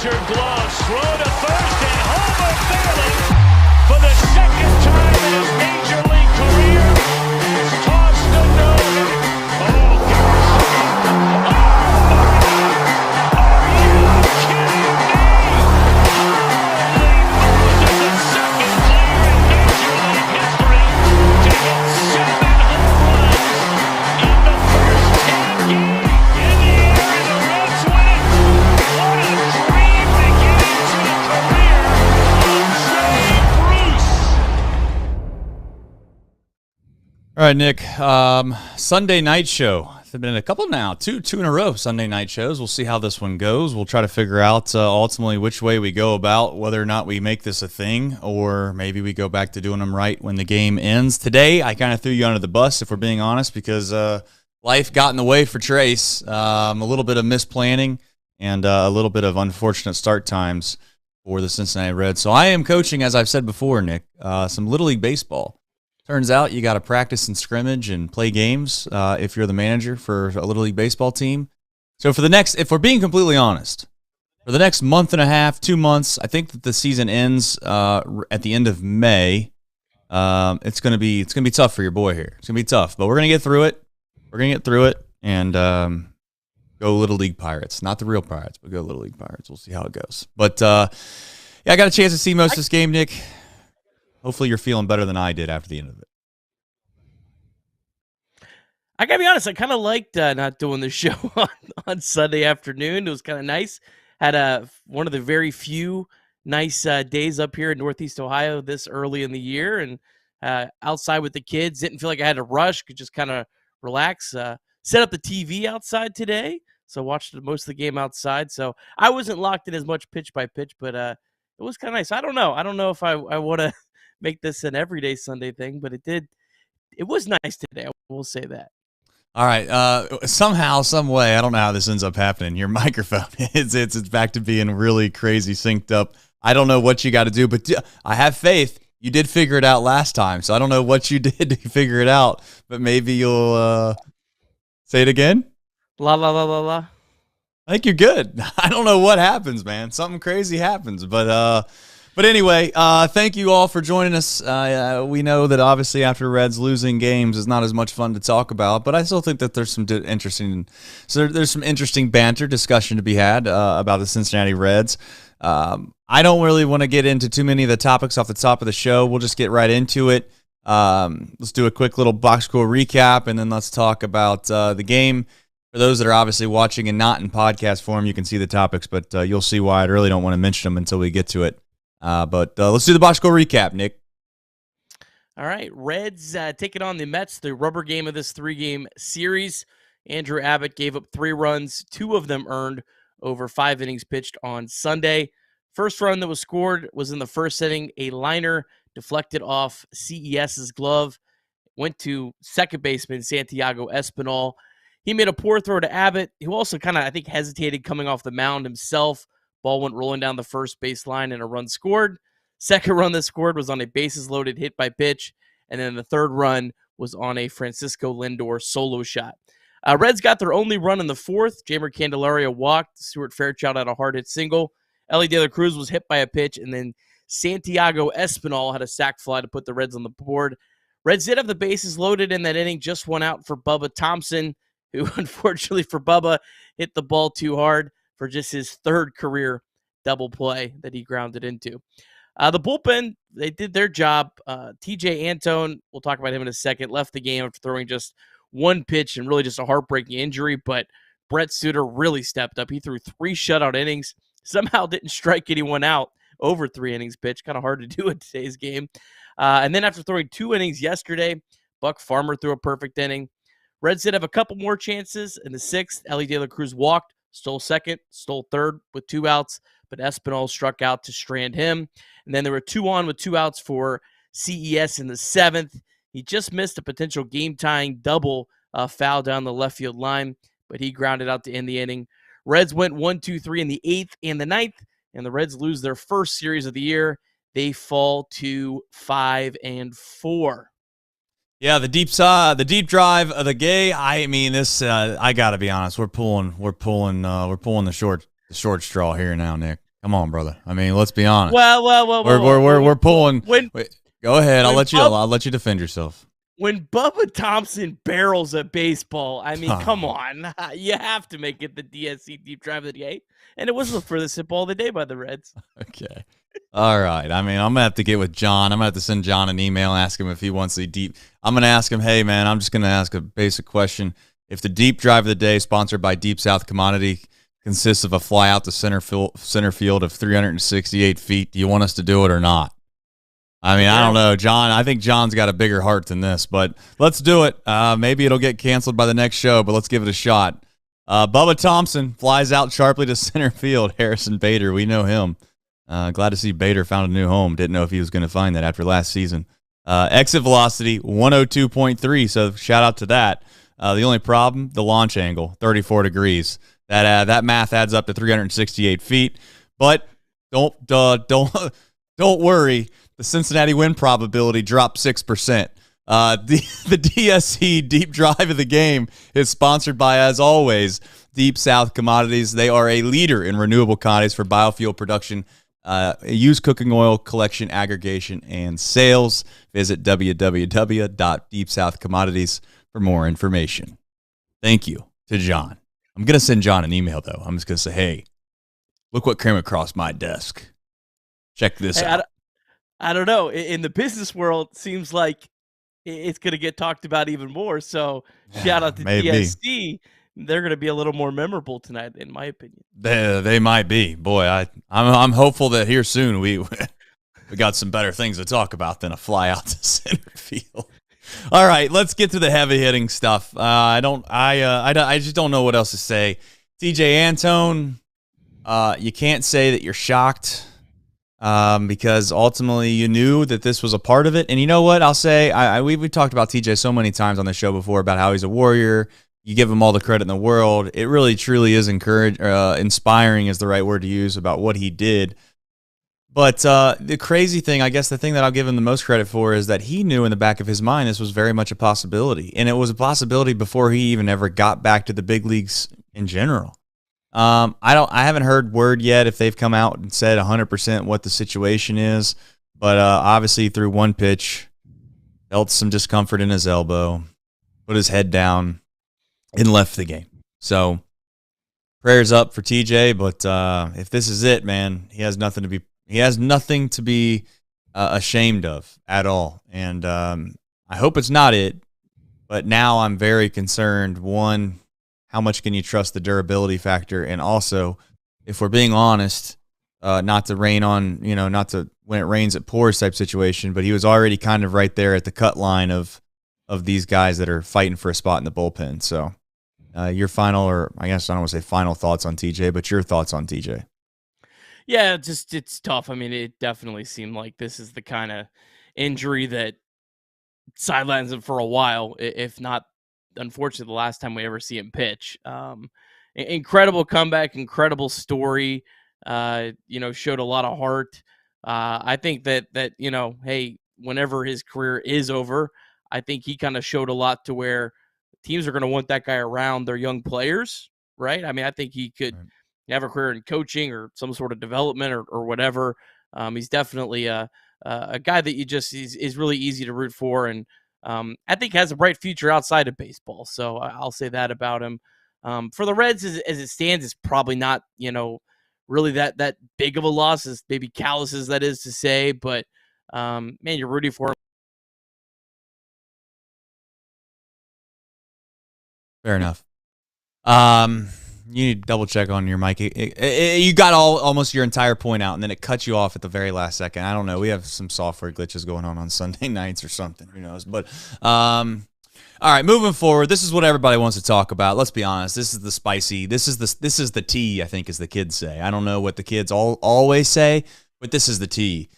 measured gloves, throw to first, and Homer Fairley, for the second time in his major league career, has tossed a no-hitter. Oh, Garrison. Oh, my God. Are you kidding me? Holy Moses, the second player in major league history to hit 7 home runs in the first 10 games. In the air, and the Reds win it. What a dream to get into the career of Jay Bruce. All right, Nick. Sunday night show. There've been a couple now, two in a row Sunday night shows. We'll see how this one goes. We'll try to figure out ultimately which way we go about whether or not we make this a thing, or maybe we go back to doing them right when the game ends. Today, I kind of threw you under the bus, if we're being honest, because life got in the way for Trace. A little bit of misplanning and a little bit of unfortunate start times for the Cincinnati Reds. So I am coaching, as I've said before, Nick, some Little League baseball. Turns out you got to practice and scrimmage and play games if you're the manager for a Little League baseball team. So for the next, if we're being completely honest, for the next month and a half, 2 months, I think that the season ends at the end of May. It's gonna be tough for your boy here. It's gonna be tough, but we're gonna get through it. We're gonna get through it and go Little League Pirates, not the real Pirates, but go Little League Pirates. We'll see how it goes. But yeah, I got a chance to see most of this game, Nick. Hopefully you're feeling better than I did after the end of it. I gotta be honest, I kind of liked not doing the show on Sunday afternoon. It was kind of nice. Had one of the very few nice days up here in Northeast Ohio this early in the year, and outside with the kids. Didn't feel like I had to rush. Could just kind of relax. Set up the TV outside today, so watched most of the game outside. So I wasn't locked in as much pitch by pitch, but it was kind of nice. I don't know if I want to make this an everyday Sunday thing, but it was nice today. I will say that. All right. Somehow, some way, I don't know how this ends up happening. Your microphone, it's back to being really crazy synced up. I don't know what you got to do, but I have faith. You did figure it out last time, so I don't know what you did to figure it out, but maybe you'll say it again. La la la la la. I think you're good. I don't know what happens, man. Something crazy happens, but anyway, thank you all for joining us. We know that obviously after Reds losing games is not as much fun to talk about, but I still think that there's some interesting banter discussion to be had about the Cincinnati Reds. I don't really want to get into too many of the topics off the top of the show. We'll just get right into it. Let's do a quick little box score recap, and then let's talk about the game. For those that are obviously watching and not in podcast form, you can see the topics, but you'll see why I really don't want to mention them until we get to it. But let's do the box score recap, Nick. All right, Reds taking on the Mets, the rubber game of this 3-game series. Andrew Abbott gave up 3 runs, 2 of them earned over 5 innings pitched on Sunday. First run that was scored was in the first inning. A liner deflected off CES's glove, went to second baseman Santiago Espinal. He made a poor throw to Abbott, who also kind of, I think, hesitated coming off the mound himself. Ball went rolling down the first baseline and a run scored. Second run that scored was on a bases-loaded hit by pitch, and then the third run was on a Francisco Lindor solo shot. Reds got their only run in the fourth. Jeimer Candelaria walked. Stuart Fairchild had a hard-hit single. Ellie De La Cruz was hit by a pitch, and then Santiago Espinal had a sac fly to put the Reds on the board. Reds did have the bases loaded in that inning, just one out for Bubba Thompson, who unfortunately for Bubba hit the ball too hard for just his third career double play that he grounded into. The bullpen, they did their job. TJ Anton, we'll talk about him in a second, left the game after throwing just one pitch and really just a heartbreaking injury, but Brett Suter really stepped up. He threw 3 shutout innings, somehow didn't strike anyone out over 3 innings pitched. Kind of hard to do in today's game. And then after throwing 2 innings yesterday, Buck Farmer threw a perfect inning. Reds did have a couple more chances. In the 6th, Ellie De La Cruz walked, stole second, stole third with 2 outs, but Espinal struck out to strand him. And then there were 2 on with 2 outs for CES in the 7th. He just missed a potential game-tying double foul down the left field line, but he grounded out to end the inning. Reds went 1-2-3 in the 8th and the 9th, and the Reds lose their first series of the year. They fall to 5-4. Yeah, the deep drive of the gay. I mean, this. I gotta be honest. We're pulling the short straw here now, Nick. Come on, brother. I mean, let's be honest. Well, We're pulling. When Go ahead. I'll when let you defend yourself. when Bubba Thompson barrels a baseball, I mean, Oh. come on. You have to make it the DSC deep drive of the day. And it was the furthest hit ball of the day by the Reds. Okay. All right. I mean, I'm going to have to get with John. I'm going to have to send John an email and ask him if he wants the deep. I'm going to ask him, hey, man, I'm just going to ask a basic question. If the deep drive of the day, sponsored by Deep South Commodity, consists of a fly out to center field of 368 feet, do you want us to do it or not? I mean, I don't know, John. I think John's got a bigger heart than this, but let's do it. Maybe it'll get canceled by the next show, but let's give it a shot. Bubba Thompson flies out sharply to center field. Harrison Bader, we know him. Glad to see Bader found a new home. Didn't know if he was going to find that after last season. Exit velocity, 102.3, so shout out to that. The only problem, the launch angle, 34 degrees. That math adds up to 368 feet. But don't worry. The Cincinnati win probability dropped 6%. The DSC deep drive of the game is sponsored by, as always, Deep South Commodities. They are a leader in renewable commodities for biofuel production, used cooking oil collection, aggregation, and sales. Visit www.deepsouthcommodities for more information. Thank you to John. I'm going to send John an email, though. I'm just going to say, hey, look what came across my desk. Check this out. I don't know. In the business world, seems like it's going to get talked about even more. So shout out to DSC. They're going to be a little more memorable tonight, in my opinion. They might be. Boy, I'm hopeful that here soon we got some better things to talk about than a fly out to center field. All right, let's get to the heavy hitting stuff. I just don't know what else to say. TJ Anton, you can't say that you're shocked. Because ultimately you knew that this was a part of it. And you know what? I'll say, we've talked about TJ so many times on the show before about how he's a warrior. You give him all the credit in the world. It really, truly is inspiring is the right word to use about what he did. But the crazy thing, I guess the thing that I'll give him the most credit for is that he knew in the back of his mind this was very much a possibility. And it was a possibility before he even ever got back to the big leagues in general. I haven't heard word yet if they've come out and said 100% what the situation is, but obviously through one pitch, felt some discomfort in his elbow, put his head down, and left the game. So prayers up for TJ, but if this is it, man, he has nothing to be ashamed of at all. And I hope it's not it, but now I'm very concerned. One, how much can you trust the durability factor? And also, if we're being honest, not to rain on, not to when it rains it pours type situation, but he was already kind of right there at the cut line of these guys that are fighting for a spot in the bullpen. So your final, or I guess I don't want to say final thoughts on TJ, but your thoughts on TJ. Yeah, it's tough. I mean, it definitely seemed like this is the kind of injury that sidelines him for a while, if not, unfortunately, the last time we ever see him pitch. Incredible comeback, incredible story. Showed a lot of heart. I think that hey, whenever his career is over, I think he kind of showed a lot to where teams are going to want that guy around their young players, right? I mean, I think he could have a career in coaching or some sort of development or whatever. He's definitely a guy that is really easy to root for, and I think has a bright future outside of baseball. So I'll say that about him. For the Reds, as it stands, it's probably not, really that big of a loss, as maybe callous as that is to say. But, man, you're rooting for him. Fair enough. You need to double check on your mic. You got almost your entire point out, and then it cut you off at the very last second. I don't know. We have some software glitches going on Sunday nights or something. Who knows? But all right, moving forward. This is what everybody wants to talk about. Let's be honest. This is the spicy. This is the tea, I think, as the kids say. I don't know what the kids always say, but this is the tea.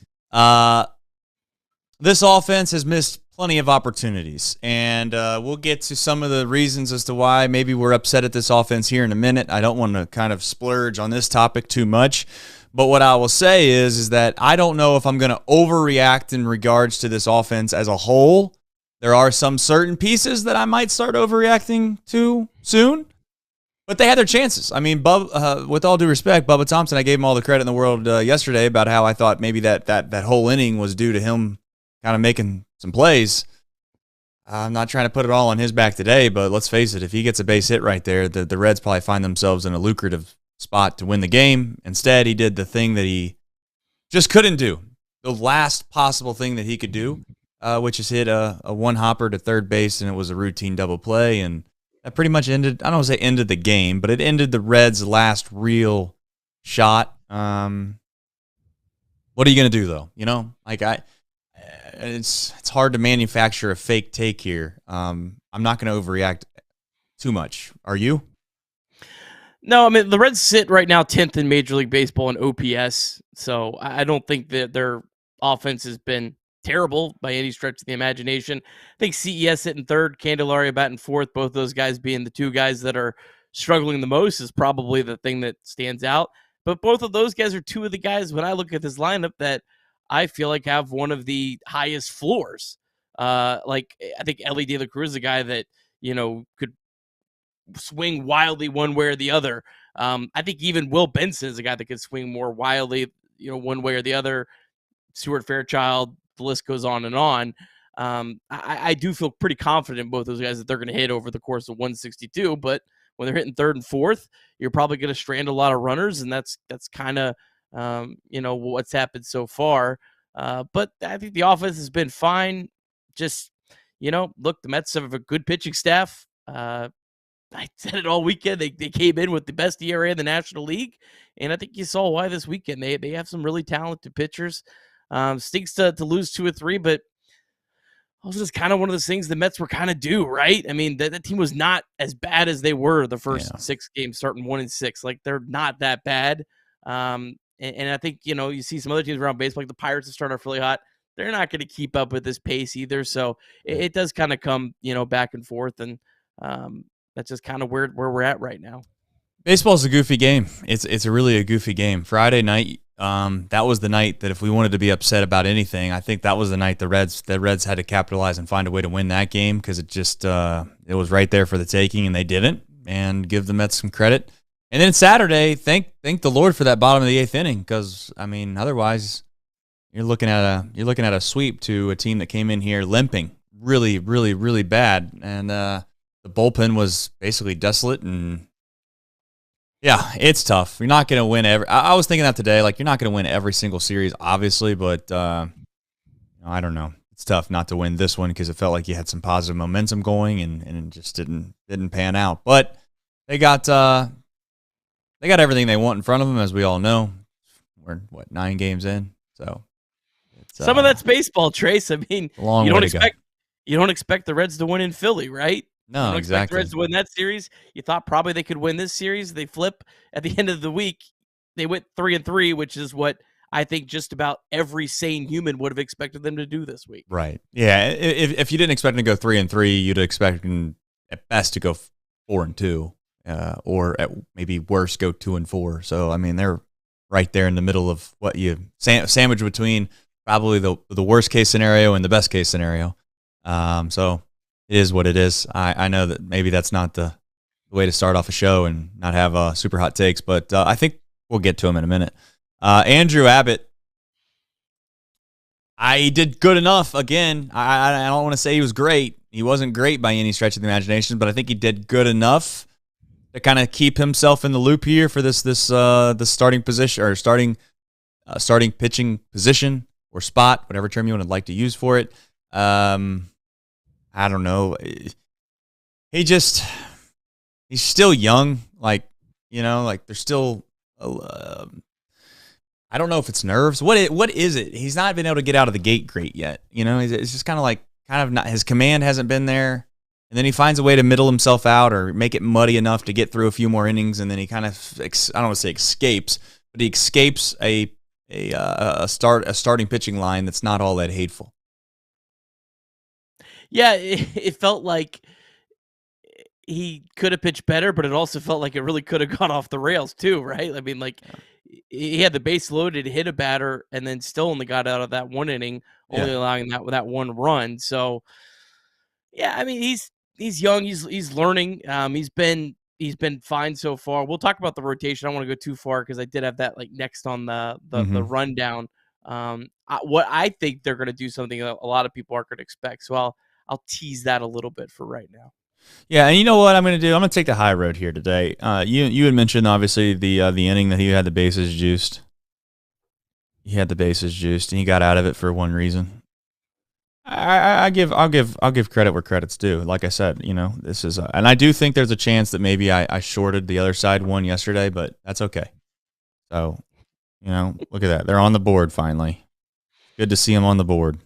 This offense has missed plenty of opportunities, and we'll get to some of the reasons as to why maybe we're upset at this offense here in a minute. I don't want to kind of splurge on this topic too much, but what I will say is that I don't know if I'm going to overreact in regards to this offense as a whole. There are some certain pieces that I might start overreacting to soon, But they had their chances. I mean, with all due respect, Bubba Thompson, I gave him all the credit in the world yesterday about how I thought maybe that whole inning was due to him kind of making some plays. I'm not trying to put it all on his back today, but let's face it, if he gets a base hit right there, the Reds probably find themselves in a lucrative spot to win the game. Instead, he did the thing that he just couldn't do, the last possible thing that he could do, which is hit a one-hopper to third base, and it was a routine double play, and that pretty much ended, I don't want to say ended the game, but it ended the Reds' last real shot. What are you going to do, though? You know, like it's hard to manufacture a fake take here. I'm not going to overreact too much. Are you? No, I mean, the Reds sit right now 10th in Major League Baseball in OPS, so I don't think that their offense has been terrible by any stretch of the imagination. I think CES hitting third, Candelaria batting fourth, both those guys being the two guys that are struggling the most is probably the thing that stands out. But both of those guys are two of the guys, when I look at this lineup, that I feel like have one of the highest floors. Like, I think Ellie De La Cruz is a guy that, could swing wildly one way or the other. I think even Will Benson is a guy that could swing more wildly, one way or the other. Stuart Fairchild, the list goes on and on. I do feel pretty confident in both those guys that they're going to hit over the course of 162, but when they're hitting third and fourth, you're probably going to strand a lot of runners, and that's kind of what's happened so far. But I think the offense has been fine. Just look, the Mets have a good pitching staff. I said it all weekend. They came in with the best ERA in the National League, and I think you saw why this weekend. They have some really talented pitchers. Stinks to lose 2 or 3, but also just kind of one of those things the Mets were kind of due, right? I mean, that team was not as bad as they were the first 6 games, starting 1-6. Like, they're not that bad. And I think, you see some other teams around baseball, like the Pirates, that start off really hot. They're not going to keep up with this pace either. So it does kind of come, back and forth. And that's just kind of where we're at right now. Baseball's a goofy game. It's really a goofy game. Friday night, that was the night that if we wanted to be upset about anything, I think that was the night the Reds had to capitalize and find a way to win that game, because it just it was right there for the taking, and they didn't. And give the Mets some credit. And then Saturday, thank the Lord for that bottom of the 8th inning, because I mean, otherwise you're looking at a sweep to a team that came in here limping really, really, really bad, and the bullpen was basically desolate. And yeah, it's tough. You're not going to win every. I was thinking that today. Like, you're not going to win every single series, obviously, but I don't know. It's tough not to win this one, because it felt like you had some positive momentum going, and it just didn't pan out. But they got everything they want in front of them, as we all know. We're 9 games in, so some of that's baseball, Trace. I mean, you don't expect the Reds to win in Philly, right? No, you don't expect the exactly. Reds to win that series. You thought probably they could win this series. They flip at the end of the week. They went 3-3, which is what I think just about every sane human would have expected them to do this week. Right. Yeah. If you didn't expect them to go 3-3, you'd expect them at best to go 4-2, or at maybe worse go 2-4. So I mean, they're right there in the middle of what you sandwich between probably the worst case scenario and the best case scenario. So it is what it is. I know that maybe that's not the way to start off a show and not have super hot takes, but I think we'll get to him in a minute. Andrew Abbott, I did good enough. Again, I don't want to say he was great. He wasn't great by any stretch of the imagination, but I think he did good enough to kind of keep himself in the loop here for this starting position, or starting pitching position or spot, whatever term you would like to use for it. I don't know. He's still young. Like there's still, I don't know if it's nerves. What is it? He's not been able to get out of the gate great yet. It's just kind of not, his command hasn't been there. And then he finds a way to middle himself out or make it muddy enough to get through a few more innings. And then he kind of, I don't want to say escapes, but he escapes a starting pitching line that's not all that hateful. Yeah, it felt like he could have pitched better, but it also felt like it really could have gone off the rails too, right? I mean, he had the base loaded, hit a batter, and then still only got out of that one inning, only allowing that one run. So, yeah, I mean, he's young, he's learning. He's been he's been fine so far. We'll talk about the rotation. I don't want to go too far because I did have that like next on the rundown. What I think they're going to do something that a lot of people aren't going to expect. So I'll tease that a little bit for right now. Yeah, and you know what I'm going to do? I'm going to take the high road here today. You had mentioned obviously the inning that he had the bases juiced. He had the bases juiced, and he got out of it for one reason. I'll give credit where credit's due. Like I said, this is, and I do think there's a chance that maybe I shorted the other side one yesterday, but that's okay. So, look at that. They're on the board finally. Good to see them on the board.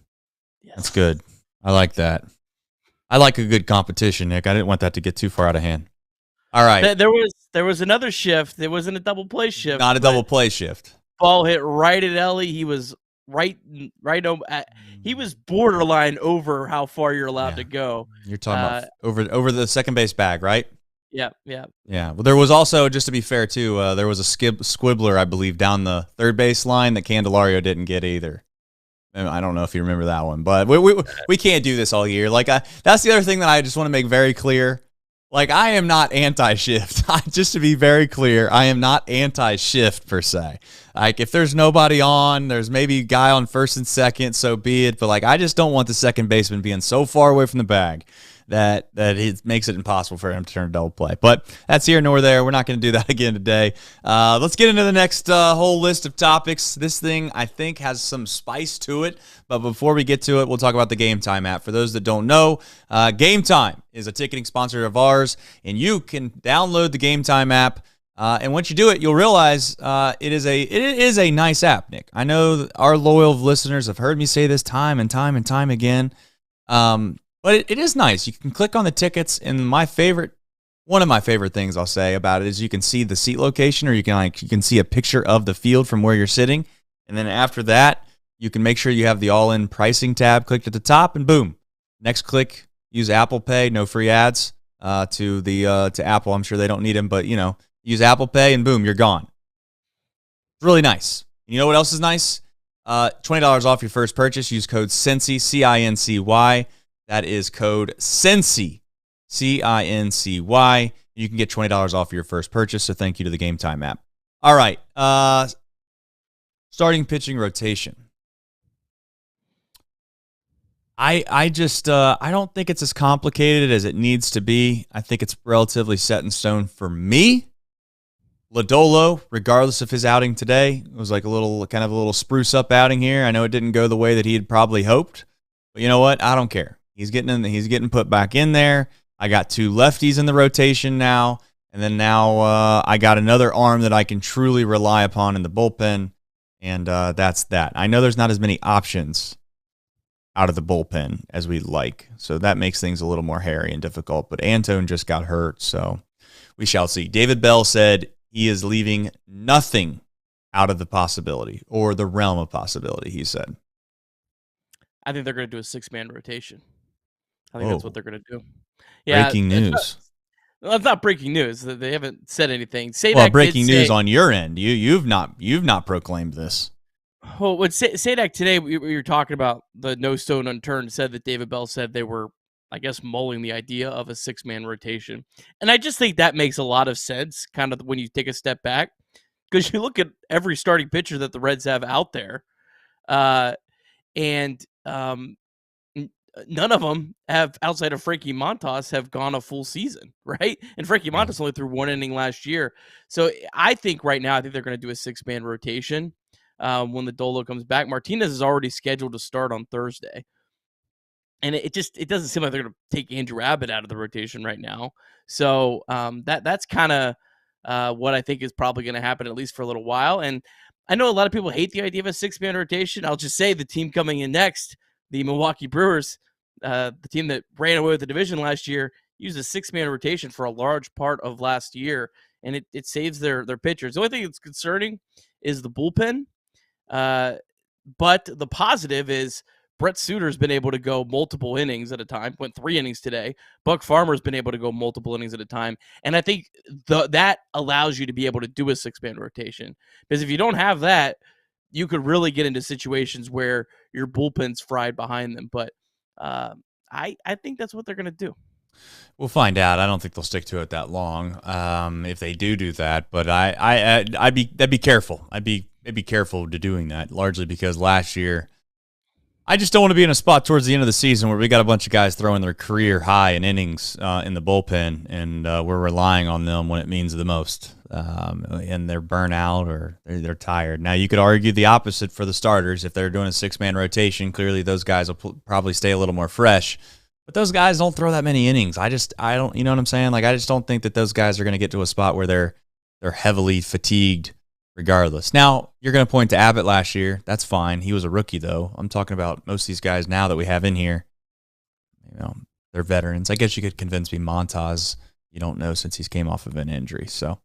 Yes. That's good. I like that. I like a good competition, Nick. I didn't want that to get too far out of hand. All right. There was another shift. It wasn't a double play shift. Not a double play shift. Ball hit right at Ellie. He was right over. He was borderline over how far you're allowed to go. You're talking about over the second base bag, right? Yeah. Well, there was also, just to be fair too, there was a squibbler, I believe, down the third base line that Candelario didn't get either. I don't know if you remember that one, but we can't do this all year. Like that's the other thing that I just want to make very clear. Like, I am not anti-shift. Just to be very clear, I am not anti-shift per se. Like, if there's nobody on, there's maybe a guy on first and second, so be it. But, like, I just don't want the second baseman being so far away from the bag that it makes it impossible for him to turn a double play. But that's here nor there. We're not going to do that again today. Let's get into the next whole list of topics. This thing, I think, has some spice to it. But before we get to it, we'll talk about the Game Time app. For those that don't know, Game Time is a ticketing sponsor of ours, and you can download the Game Time app. And once you do it, you'll realize it is a nice app, Nick. I know our loyal listeners have heard me say this time and time and time again. But it is nice. You can click on the tickets, and one of my favorite things I'll say about it is you can see the seat location, or you can see a picture of the field from where you're sitting, and then after that, you can make sure you have the all-in pricing tab clicked at the top, and boom, next click, use Apple Pay, no free ads to Apple. I'm sure they don't need them, but use Apple Pay, and boom, you're gone. It's really nice. You know what else is nice? $20 off your first purchase. Use code CINCY, CINCY. That is code CINCY, CINCY. You can get $20 off your first purchase, so thank you to the Game Time app. All right. Starting pitching rotation. I don't think it's as complicated as it needs to be. I think it's relatively set in stone for me. Lodolo, regardless of his outing today, it was like a little spruce up outing here. I know it didn't go the way that he had probably hoped, but you know what? I don't care. He's getting put back in there. I got two lefties in the rotation now, and then now I got another arm that I can truly rely upon in the bullpen, and that's that. I know there's not as many options out of the bullpen as we'd like, so that makes things a little more hairy and difficult, but Anton just got hurt, so we shall see. David Bell said he is leaving nothing out of the possibility or the realm of possibility, he said. I think they're going to do a 6-man rotation. I think that's what they're going to do. Yeah, breaking news. It's not breaking news. They haven't said anything. Breaking news on your end. You've not proclaimed this. Well, what Sadak today, we were talking about the no stone unturned, said that David Bell said they were, I guess, mulling the idea of a 6-man rotation. And I just think that makes a lot of sense, kind of when you take a step back, because you look at every starting pitcher that the Reds have out there, and none of them have, outside of Frankie Montas, have gone a full season, right? And Frankie Montas only threw one inning last year. So I think right now, they're going to do a 6-man rotation when the Dolo comes back. Martinez is already scheduled to start on Thursday. And it doesn't seem like they're going to take Andrew Abbott out of the rotation right now. So that's kind of what I think is probably going to happen, at least for a little while. And I know a lot of people hate the idea of a 6-man rotation. I'll just say the team coming in next, the Milwaukee Brewers, the team that ran away with the division last year, used a 6-man rotation for a large part of last year, and it saves their pitchers. The only thing that's concerning is the bullpen, but the positive is Brett Suter's been able to go multiple innings at a time, went 3 innings today. Buck Farmer's been able to go multiple innings at a time, and I think that allows you to be able to do a 6-man rotation, because if you don't have that, you could really get into situations where your bullpen's fried behind them. But I think that's what they're going to do. We'll find out. I don't think they'll stick to it that long. If they do that, but I'd be careful. I'd be careful to doing that, largely because last year I just don't want to be in a spot towards the end of the season where we got a bunch of guys throwing their career high in innings in the bullpen, and we're relying on them when it means the most. And they're burnt out or they're tired. Now, you could argue the opposite for the starters. If they're doing a 6-man rotation, clearly those guys will probably stay a little more fresh. But those guys don't throw that many innings. I don't, you know what I'm saying? Like, I just don't think that those guys are going to get to a spot where they're heavily fatigued regardless. Now, you're going to point to Abbott last year. That's fine. He was a rookie, though. I'm talking about most of these guys now that we have in here. They're veterans. I guess you could convince me Montas, you don't know since he's came off of an injury. So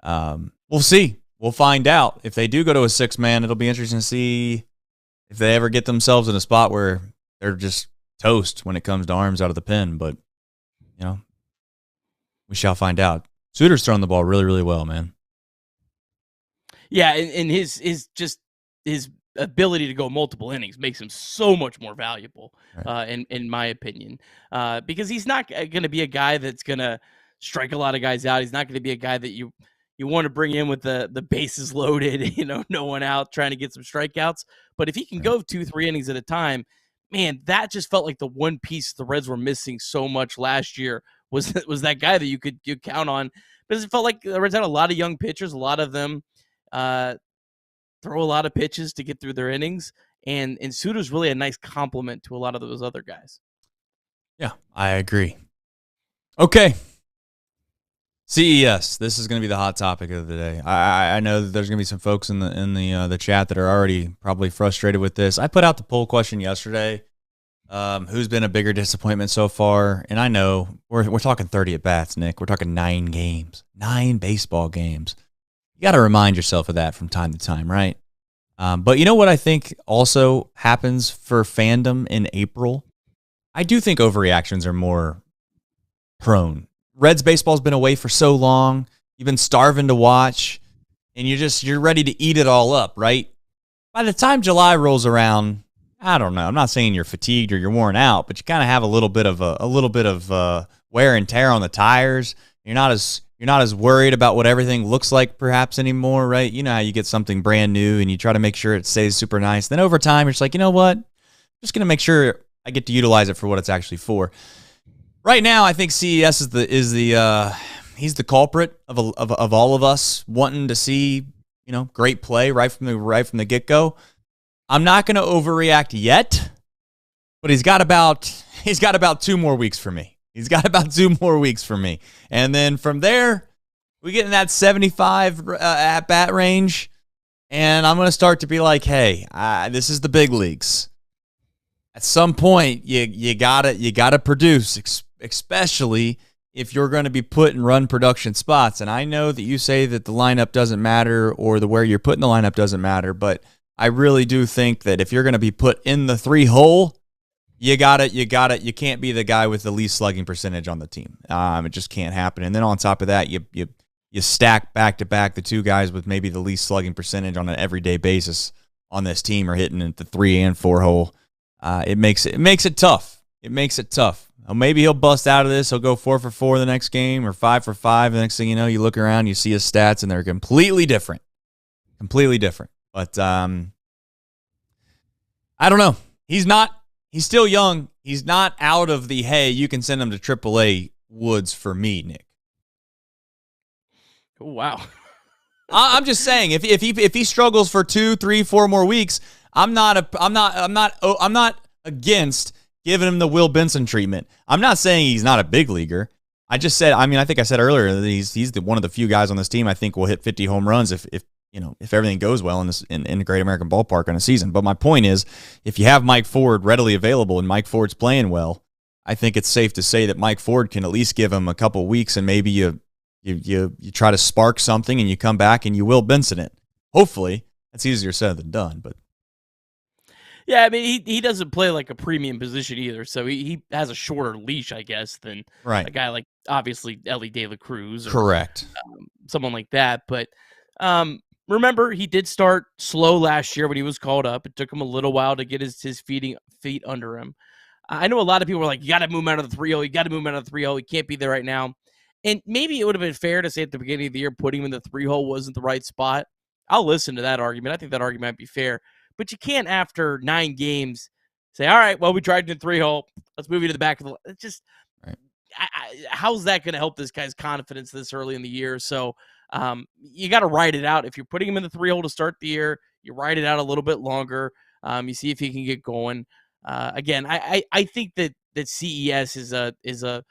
we'll see. We'll find out. If they do go to a 6-man, it'll be interesting to see if they ever get themselves in a spot where they're just toast when it comes to arms out of the pen. But, we shall find out. Suter's throwing the ball really, really well, man. Yeah, and his ability to go multiple innings makes him so much more valuable, right. In my opinion, because he's not going to be a guy that's going to strike a lot of guys out. He's not going to be a guy that you want to bring in with the bases loaded, no one out, trying to get some strikeouts. But if he can go 2-3 innings at a time, man, that just felt like the one piece the Reds were missing so much last year was that guy that you could count on, because it felt like the Reds had a lot of young pitchers, a lot of them throw a lot of pitches to get through their innings, and Suter's really a nice complement to a lot of those other guys. Yeah, I agree. Okay. CES. This is going to be the hot topic of the day. I know that there's going to be some folks in the chat that are already probably frustrated with this. I put out the poll question yesterday. Who's been a bigger disappointment so far? And I know we're talking 30 at bats, Nick. We're talking 9 games, 9 baseball games. You got to remind yourself of that from time to time, right? But you know what I think also happens for fandom in April? I do think overreactions are more prone. Reds baseball's been away for so long. You've been starving to watch, and you're ready to eat it all up, right? By the time July rolls around, I don't know. I'm not saying you're fatigued or you're worn out, but you kind of have a little bit of wear and tear on the tires. You're not as worried about what everything looks like perhaps anymore, right? You know how you get something brand new and you try to make sure it stays super nice. Then over time, you're just like, you know what? I'm just going to make sure I get to utilize it for what it's actually for. Right now, I think CES is the culprit of all of us wanting to see, great play right from the get-go. I'm not going to overreact yet, but he's got about 2 more weeks for me. He's got about 2 more weeks for me. And then from there, we get in that 75 at-bat range, and I'm going to start to be like, hey, this is the big leagues. At some point, you gotta produce, especially if you're going to be put in run production spots. And I know that you say that the lineup doesn't matter or where you're put in the lineup doesn't matter, but I really do think that if you're going to be put in the 3 hole, you can't be the guy with the least slugging percentage on the team. It just can't happen. And then on top of that, you stack back to back the 2 guys with maybe the least slugging percentage on an everyday basis on this team are hitting at the 3 and 4 hole. It makes it tough. It makes it tough. Maybe he'll bust out of this. He'll go 4 for 4 the next game or 5 for 5. The next thing you know, you look around, you see his stats, and they're completely different. Completely different. But I don't know. He's still young. He's not out of the, hey, you can send him to Triple-A woods for me, Nick. Oh, wow. I'm just saying, if he struggles for 2, 3, 4 more weeks, I'm not against giving him the Will Benson treatment. I'm not saying he's not a big leaguer. I just said, I think I said earlier that he's one of the few guys on this team I think will hit 50 home runs if everything goes well in the Great American Ballpark in a season. But my point is, if you have Mike Ford readily available and Mike Ford's playing well, I think it's safe to say that Mike Ford can at least give him a couple weeks, and maybe you try to spark something and you come back and you Will Benson it. Hopefully, that's easier said than done, but. Yeah, he doesn't play like a premium position either, so he has a shorter leash, I guess, than a guy like, obviously, Ellie De La Cruz. Or, correct. Someone like that. But remember, he did start slow last year when he was called up. It took him a little while to get his feet under him. I know a lot of people were like, you got to move him out of the 3-0. You got to move him out of the 3-0. He can't be there right now. And maybe it would have been fair to say at the beginning of the year, putting him in the 3-hole wasn't the right spot. I'll listen to that argument. I think that argument might be fair. But you can't, after 9 games, say, all right, well, we tried in the 3-hole. Let's move you to the back of the – it's just Right. How's that going to help this guy's confidence this early in the year? So you got to ride it out. If you're putting him in the 3-hole to start the year, you ride it out a little bit longer. You see if he can get going. Again, I think that CES is a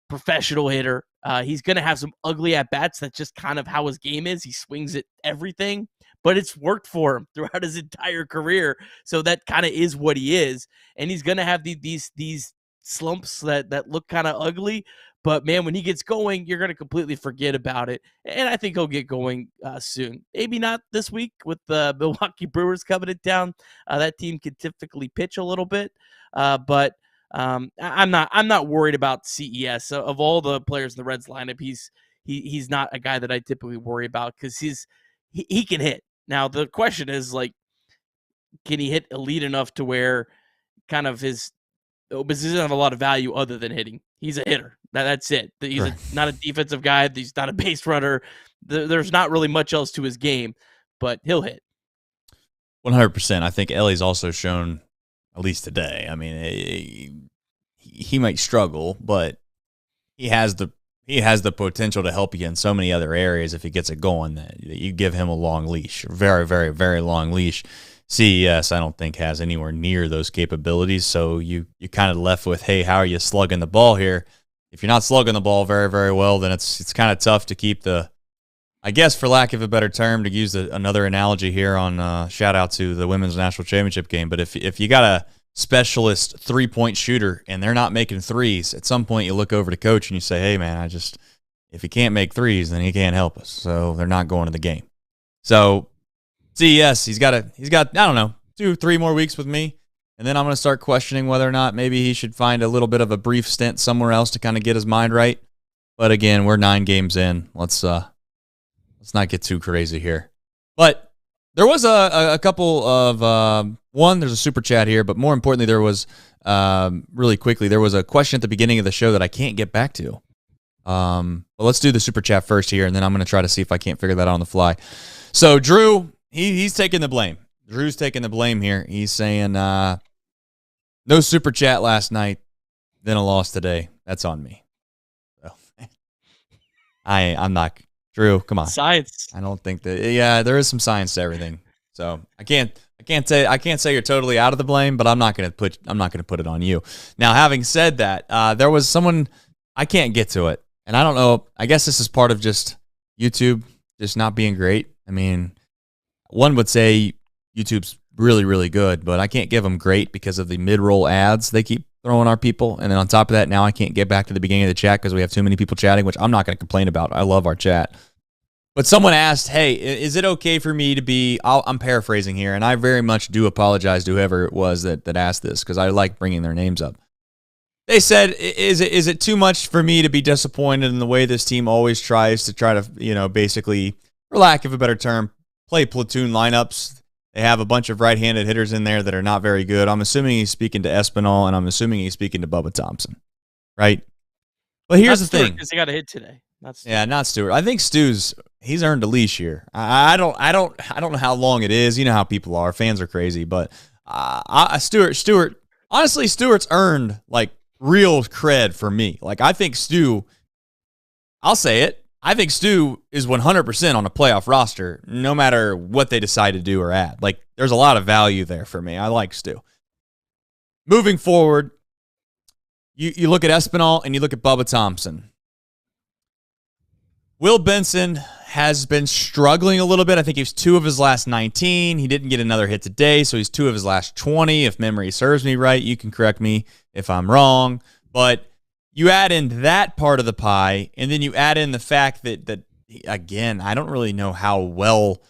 professional hitter. He's going to have some ugly at-bats. That's just kind of how his game is. He swings at everything, but it's worked for him throughout his entire career. So that kind of is what he is. And he's going to have these slumps that look kind of ugly. But, man, when he gets going, you're going to completely forget about it. And I think he'll get going soon. Maybe not this week with the Milwaukee Brewers coming in town. That team can typically pitch a little bit. But I'm not worried about CES. Of all the players in the Reds lineup, he's not a guy that I typically worry about because he can hit. Now, the question is, like, can he hit elite enough to where kind of his – but he doesn't have a lot of value other than hitting. He's a hitter. That's it. He's not a defensive guy. He's not a base runner. There's not really much else to his game, but he'll hit. 100%. I think Ellie's also shown, at least today, I mean, he might struggle, but he has the potential to help you in so many other areas if he gets it going that you give him a long leash, a very, very, very long leash. CES, I don't think, has anywhere near those capabilities. So you kind of left with, hey, how are you slugging the ball here? If you're not slugging the ball very, very well, then it's kind of tough to keep the, I guess, for lack of a better term, to use another analogy here on shout out to the women's national championship game. But if you got a specialist 3-point shooter and they're not making threes, at some point you look over to coach and you say, hey, man, if he can't make threes, then he can't help us. So they're not going to the game. So CES, he's got I don't know, 2-3 more weeks with me, and then I'm going to start questioning whether or not maybe he should find a little bit of a brief stint somewhere else to kind of get his mind right. But again, we're 9 games in. Let's not get too crazy here. But there was a couple of one. There's a super chat here, but more importantly, there was really quickly there was a question at the beginning of the show that I can't get back to. But let's do the super chat first here, and then I'm going to try to see if I can't figure that out on the fly. So Drew. He's taking the blame. Drew's taking the blame here. He's saying, no super chat last night, then a loss today. That's on me. So, I'm not. Drew, come on. Science. I don't think that. Yeah, there is some science to everything. So I can't say you're totally out of the blame, but I'm not going to put it on you. Now, having said that, there was someone, I can't get to it, and I don't know. I guess this is part of just YouTube just not being great. I mean, one would say YouTube's really, really good, but I can't give them great because of the mid-roll ads they keep throwing our people. And then on top of that, now I can't get back to the beginning of the chat because we have too many people chatting, which I'm not going to complain about. I love our chat. But someone asked, hey, is it okay for me to be, I'm paraphrasing here, and I very much do apologize to whoever it was that asked this because I like bringing their names up. They said, is it too much for me to be disappointed in the way this team always tries to basically, for lack of a better term, play platoon lineups? They have a bunch of right-handed hitters in there that are not very good. I'm assuming he's speaking to Espinal, and I'm assuming he's speaking to Bubba Thompson, right? But here's the thing: because he got a hit today. Not Stewart. I think he's earned a leash here. I don't know how long it is. You know how people are. Fans are crazy, but Stewart. Honestly, Stewart's earned like real cred for me. Like I think Stu. I'll say it. I think Stu is 100% on a playoff roster, no matter what they decide to do or add. Like, there's a lot of value there for me. I like Stu. Moving forward, you look at Espinal and you look at Bubba Thompson. Will Benson has been struggling a little bit. I think he's 2 of his last 19. He didn't get another hit today, so he's 2 of his last 20, if memory serves me right. You can correct me if I'm wrong. But you add in that part of the pie, and then you add in the fact that again, I don't really know how well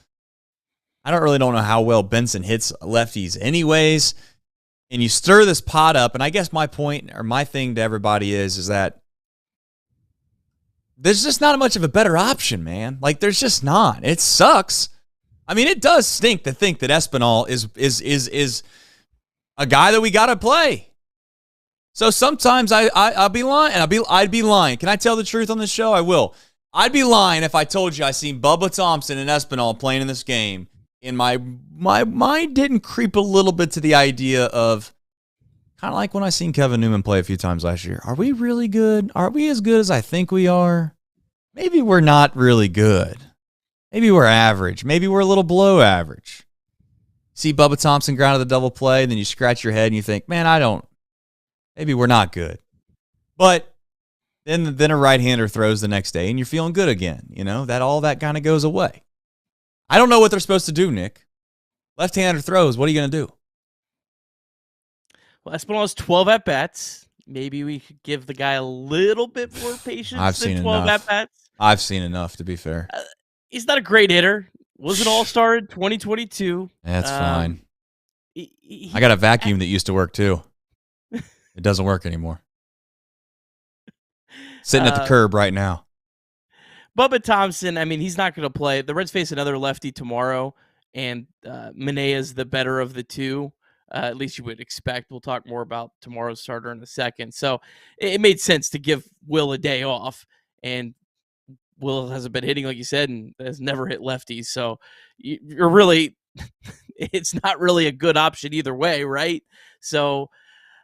Benson hits lefties anyways. And you stir this pot up, and I guess my point or my thing to everybody is that there's just not much of a better option, man. Like, there's just not. It sucks. I mean, it does stink to think that Espinal is a guy that we got to play. So sometimes I'll be lying, and I'd be lying. Can I tell the truth on this show? I will. I'd be lying if I told you I seen Bubba Thompson and Espinal playing in this game, and my mind didn't creep a little bit to the idea of kind of like when I seen Kevin Newman play a few times last year. Are we really good? Are we as good as I think we are? Maybe we're not really good. Maybe we're average. Maybe we're a little below average. See Bubba Thompson grounded the double play, and then you scratch your head and you think, man, maybe we're not good. But then a right-hander throws the next day, and you're feeling good again. All that kind of goes away. I don't know what they're supposed to do, Nick. Left-hander throws, what are you going to do? Well, Espinal has 12 at-bats. Maybe we could give the guy a little bit more patience than 12 at-bats. I've seen enough, to be fair. He's not a great hitter. Was an all-star in 2022. That's fine. I got a vacuum that used to work, too. It doesn't work anymore. Sitting at the curb right now. Bubba Thompson, he's not going to play. The Reds face another lefty tomorrow, and Manea's the better of the two. At least you would expect. We'll talk more about tomorrow's starter in a second. So it made sense to give Will a day off, and Will hasn't been hitting, like you said, and has never hit lefties. So you're really, it's not really a good option either way, right? So,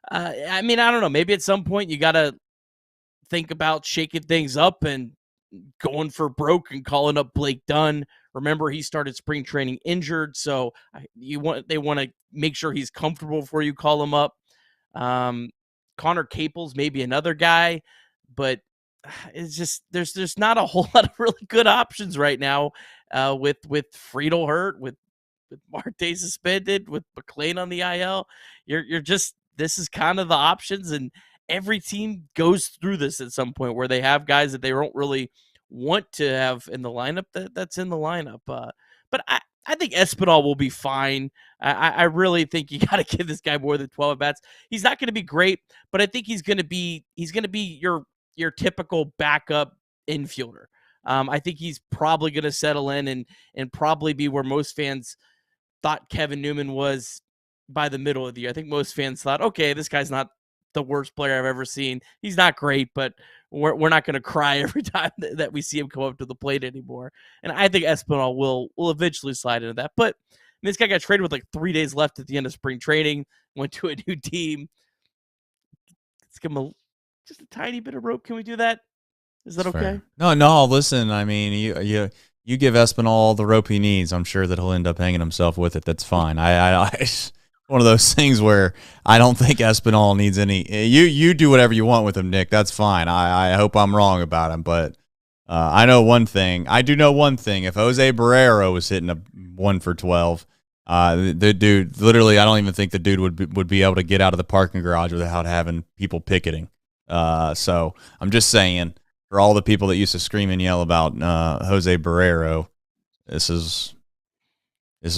I don't know. Maybe at some point you got to think about shaking things up and going for broke and calling up Blake Dunn. Remember, he started spring training injured, so they want to make sure he's comfortable before you call him up. Connor Caples, maybe another guy, but it's just there's not a whole lot of really good options right now. With Friedl hurt, with Marte suspended, with McLean on the IL, you're just, this is kind of the options, and every team goes through this at some point where they have guys that they don't really want to have in the lineup that's in the lineup. But I think Espinal will be fine. I really think you got to give this guy more than 12 at bats. He's not going to be great, but I think he's going to be your typical backup infielder. I think he's probably going to settle in and probably be where most fans thought Kevin Newman was by the middle of the year. I think most fans thought, okay, this guy's not the worst player I've ever seen. He's not great, but we're not going to cry every time that we see him come up to the plate anymore. And I think Espinal will eventually slide into that. But this guy got traded with like 3 days left at the end of spring training, went to a new team. Let's give him just a tiny bit of rope. Can we do that? Is that That's okay? Fair. No, listen, you give Espinal all the rope he needs. I'm sure that he'll end up hanging himself with it. That's fine. I one of those things where I don't think Espinal needs any. You do whatever you want with him, Nick. That's fine. I hope I'm wrong about him, but I know one thing. I do know one thing. If Jose Barrero was hitting a 1 for 12, the dude, literally, I don't even think the dude would be able to get out of the parking garage without having people picketing. So I'm just saying, for all the people that used to scream and yell about Jose Barrero, this is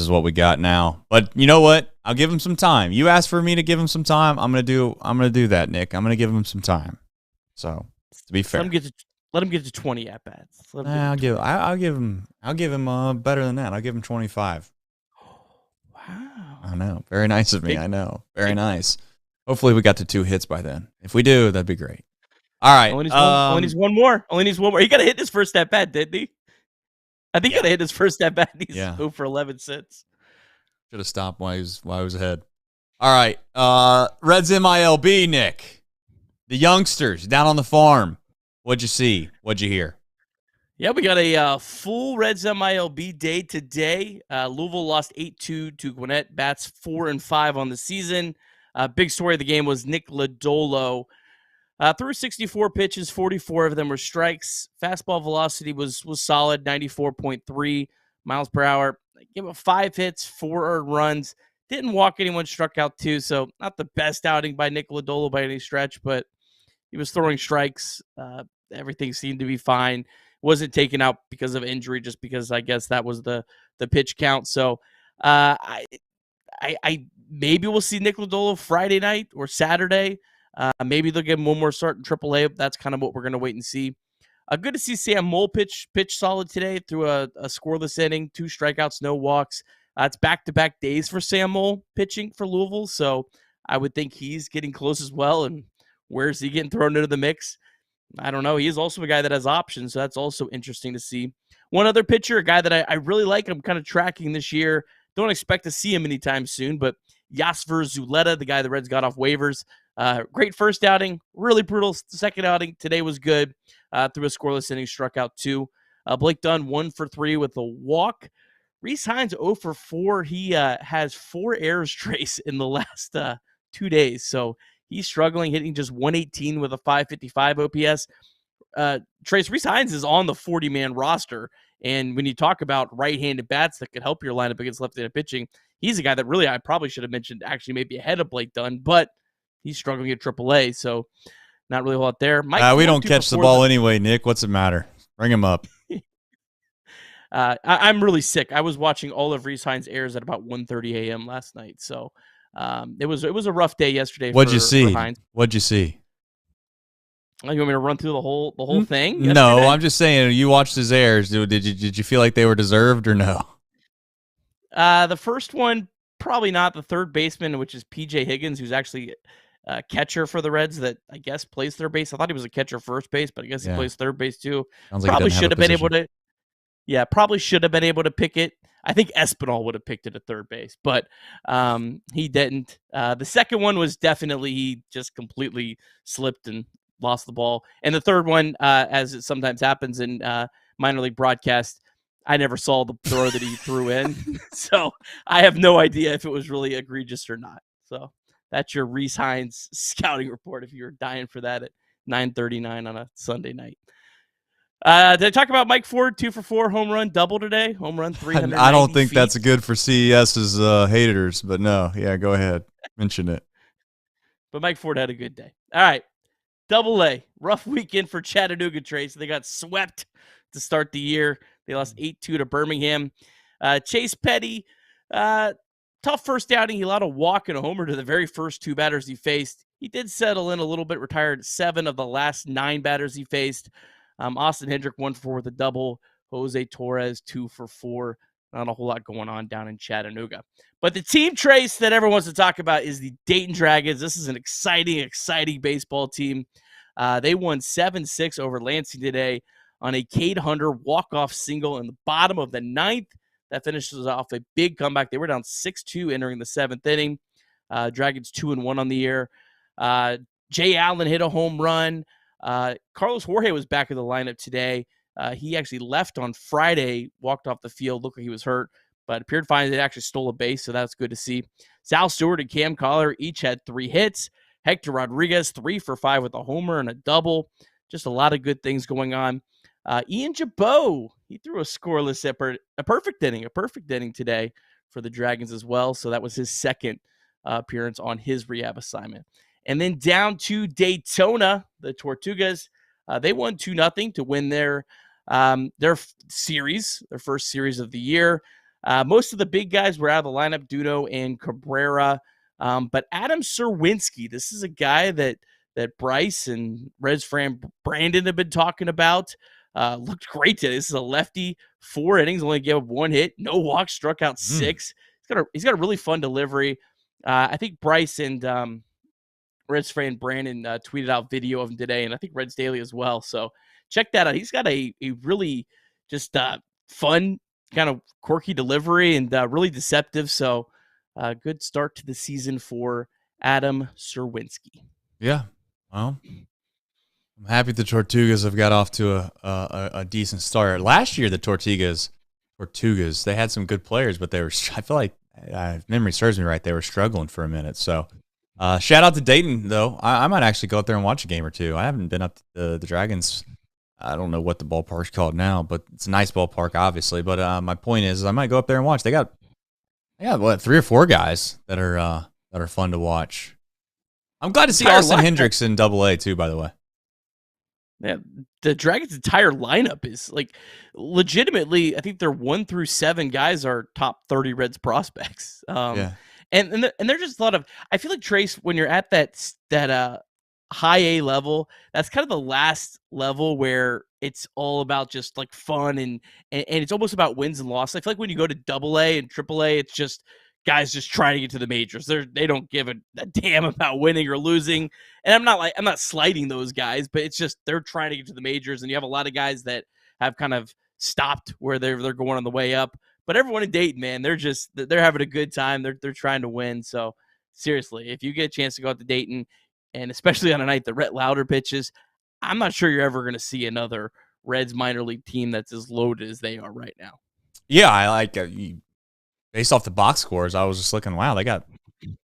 what we got now. But you know what? I'll give him some time. You asked for me to give him some time. I'm gonna do that, Nick. I'm gonna give him some time. So to be fair, let him get to 20 at bats. I'll give him better than that. I'll give him 25. Wow. I know. Very nice of me. I know. Very nice. Hopefully we got to 2 hits by then. If we do, that'd be great. All right. Only needs one more. He got to hit his first at bat, didn't he? I think he got to hit his first at bat. He's 0 for 11 since. Should have stopped while he was ahead. All right. Reds MILB, Nick. The youngsters down on the farm. What'd you see? What'd you hear? Yeah, we got a full Reds MILB day today. Louisville lost 8-2 to Gwinnett. Bats 4-5 on the season. Big story of the game was Nick Lodolo. Threw 64 pitches, 44 of them were strikes. Fastball velocity was solid, 94.3 miles per hour. Gave up 5 hits, 4 earned runs. Didn't walk anyone, struck out 2. So not the best outing by Nick Lodolo by any stretch, but he was throwing strikes. Everything seemed to be fine. Wasn't taken out because of injury, just because I guess that was the pitch count. So I maybe we'll see Nick Lodolo Friday night or Saturday. Maybe they'll give him one more start in Triple-A. That's kind of what we're going to wait and see. Good to see Sam Moll pitch solid today through a scoreless inning, 2 strikeouts, no walks. It's back-to-back days for Sam Moll pitching for Louisville, so I would think he's getting close as well. And Where's he getting thrown into the mix? I don't know. He is also a guy that has options, so that's also interesting to see. One other pitcher, a guy that I really like, I'm kind of tracking this year. Don't expect to see him anytime soon, but Yasver Zuleta, the guy the Reds got off waivers. Great first outing, really brutal second outing. Today was good. Threw a scoreless inning, struck out 2. Blake Dunn 1 for 3 with a walk. Rhys Hines 0 for 4. He has 4 errors, Trace, in the last 2 days. So he's struggling, hitting just 118 with a 555 OPS. Trace, Rhys Hines is on the 40-man roster. And when you talk about right-handed bats that could help your lineup against left-handed pitching, he's a guy that really I probably should have mentioned actually maybe ahead of Blake Dunn, but he's struggling at Triple-A, so not really a lot there. We don't catch the ball anyway, Nick. What's the matter? Bring him up. I'm really sick. I was watching all of Rhys Hines' errors at about 1:30 a.m. last night, so it was a rough day yesterday. What'd you see? Hines. What'd you see? You want me to run through the whole thing? No, yesterday? I'm just saying. You watched his errors. Did you feel like they were deserved or no? The first one, probably not. The third baseman, which is PJ Higgins, who's actually a catcher for the Reds that I guess plays third base. I thought he was a catcher first base, but I guess he plays third base too. Sounds like probably should have been able to. Yeah, probably should have been able to pick it. I think Espinal would have picked it at third base, but he didn't. The second one was definitely he just completely slipped and lost the ball. And the third one, as it sometimes happens in minor league broadcast, I never saw the throw that he threw in. So I have no idea if it was really egregious or not. So that's your Rhys Hines scouting report if you're dying for that at 9:39 on a Sunday night. Did I talk about Mike Ford, 2 for 4, home run, double today? Home run, 390 I don't think feet. that's good for CES's haters, but no. Yeah, go ahead. Mention it. But Mike Ford had a good day. All right. Double-A, rough weekend for Chattanooga, Trace. They got swept to start the year. They lost 8-2 to Birmingham. Chase Petty, tough first outing. He allowed a walk and a homer to the very first 2 batters he faced. He did settle in a little bit, retired 7 of the last 9 batters he faced. Austin Hendrick 1 for 4 with a double. Jose Torres 2 for 4. Not a whole lot going on down in Chattanooga. But the team, Trace, that everyone wants to talk about is the Dayton Dragons. This is an exciting baseball team. They won 7-6 over Lansing today on a Cade Hunter walk-off single in the bottom of the 9th. That finishes off a big comeback. They were down 6-2 entering the 7th inning. Dragons 2-1 on the year. Jay Allen hit a home run. Carlos Jorge was back in the lineup today. He actually left on Friday, walked off the field, looked like he was hurt, but appeared fine. They actually stole a base, so that's good to see. Sal Stewart and Cam Collar each had 3 hits. Hector Rodriguez, 3 for 5 with a homer and a double. Just a lot of good things going on. Ian Jabot, he threw a scoreless a perfect inning today for the Dragons as well. So that was his second appearance on his rehab assignment. And then down to Daytona, the Tortugas, they won 2-0 to win their series, their first series of the year. Most of the big guys were out of the lineup, Duno and Cabrera. But Adam Serwinski, this is a guy that Bryce and Reds fan Brandon have been talking about. Looked great today. This is a lefty, 4 innings, only gave up 1 hit, no walks, struck out 6. He's got a really fun delivery. I think Bryce and Reds fan Brandon tweeted out video of him today, and I think Reds Daily as well. So check that out. He's got a really just fun, kind of quirky delivery and really deceptive. So good start to the season for Adam Serwinski. Yeah. Well, I'm happy the Tortugas have got off to a decent start. Last year, the Tortugas, they had some good players, but I feel like, if memory serves me right, they were struggling for a minute. So shout out to Dayton, though. I might actually go out there and watch a game or two. I haven't been up to the Dragons. I don't know what the ballpark's called now, but it's a nice ballpark, obviously. But my point is I might go up there and watch. They got what, 3 or 4 guys that are fun to watch. I'm glad to see Austin Hendricks in Double-A too, by the way. Yeah, the Dragons' entire lineup is like legitimately. I think their 1 through 7 guys are top 30 Reds prospects. And they're just a lot of. I feel like, Trace, when you're at that high A level, that's kind of the last level where it's all about just like fun and it's almost about wins and losses. I feel like when you go to Double-A and Triple-A, it's just guys just trying to get to the majors. They don't give a damn about winning or losing. And I'm not slighting those guys, but it's just they're trying to get to the majors, and you have a lot of guys that have kind of stopped where they're going on the way up. But everyone in Dayton, man, they're having a good time. They're trying to win. So seriously, if you get a chance to go out to Dayton, and especially on a night that Rhett Lauder pitches, I'm not sure you're ever going to see another Reds minor league team that's as loaded as they are right now. Yeah, I like based off the box scores, I was just looking, wow, they got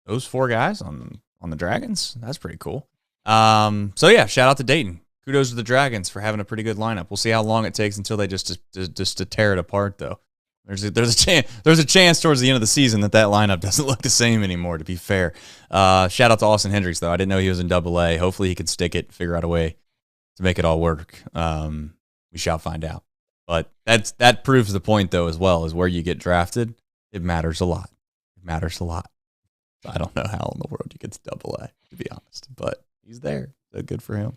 those 4 guys on the Dragons. That's pretty cool. So yeah, shout out to Dayton. Kudos to the Dragons for having a pretty good lineup. We'll see how long it takes until they just to tear it apart, though. There's a chance towards the end of the season that lineup doesn't look the same anymore. To be fair, shout out to Austin Hendricks, though. I didn't know he was in Double-A. Hopefully, he can stick it, figure out a way to make it all work. We shall find out. But that proves the point, though, as well, is where you get drafted. It matters a lot. It matters a lot. I don't know how in the world you get to Double-A, to be honest, but he's there. So good for him.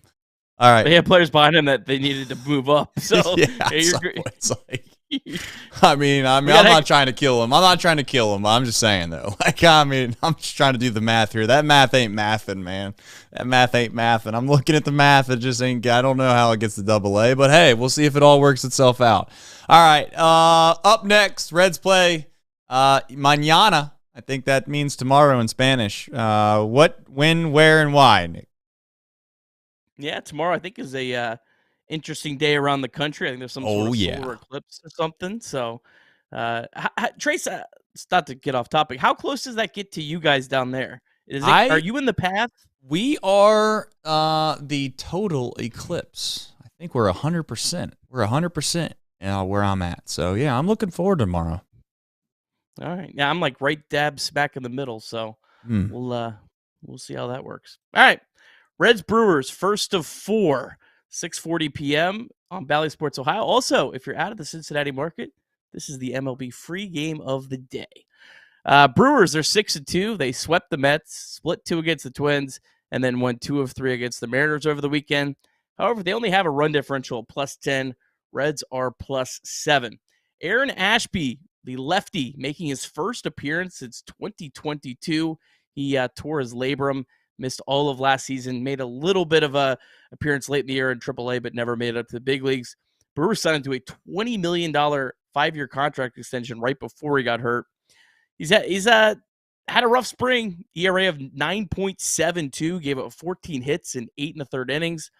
All right. They had players behind him that they needed to move up. So yeah, you're great. It's like, I'm not trying to kill him. I'm not trying to kill him. I'm just saying, though. I'm just trying to do the math here. That math ain't mathing, man. That math ain't mathing. I'm looking at the math. It just ain't. I don't know how it gets to Double-A, but hey, we'll see if it all works itself out. All right. Up next, Reds play mañana. I think that means tomorrow in Spanish. What, when, where, and why, Nick? Yeah, tomorrow I think is a interesting day around the country. I think there's some sort of solar eclipse or something. So, Trace, not to get off topic, how close does that get to you guys down there? Are you in the path? We are the total eclipse. I think we're 100%. We're 100% where I'm at. So, yeah, I'm looking forward to tomorrow. All right. Yeah, I'm like right dab smack in the middle. So we'll see how that works. All right. Reds Brewers, first of 4, 6:40 p.m. on Bally Sports Ohio. Also, if you're out of the Cincinnati market, this is the MLB free game of the day. Brewers are 6-2. They swept the Mets, split 2 against the Twins, and then won 2 of 3 against the Mariners over the weekend. However, they only have a run differential of +10. Reds are +7. Aaron Ashby, the lefty, making his first appearance since 2022. He tore his labrum. Missed all of last season, made a little bit of a appearance late in the year in Triple-A, but never made it up to the big leagues. Brewers signed him to a $20 million 5-year contract extension right before he got hurt. He's had a rough spring. ERA of 9.72, gave up 14 hits in 8 1/3 innings.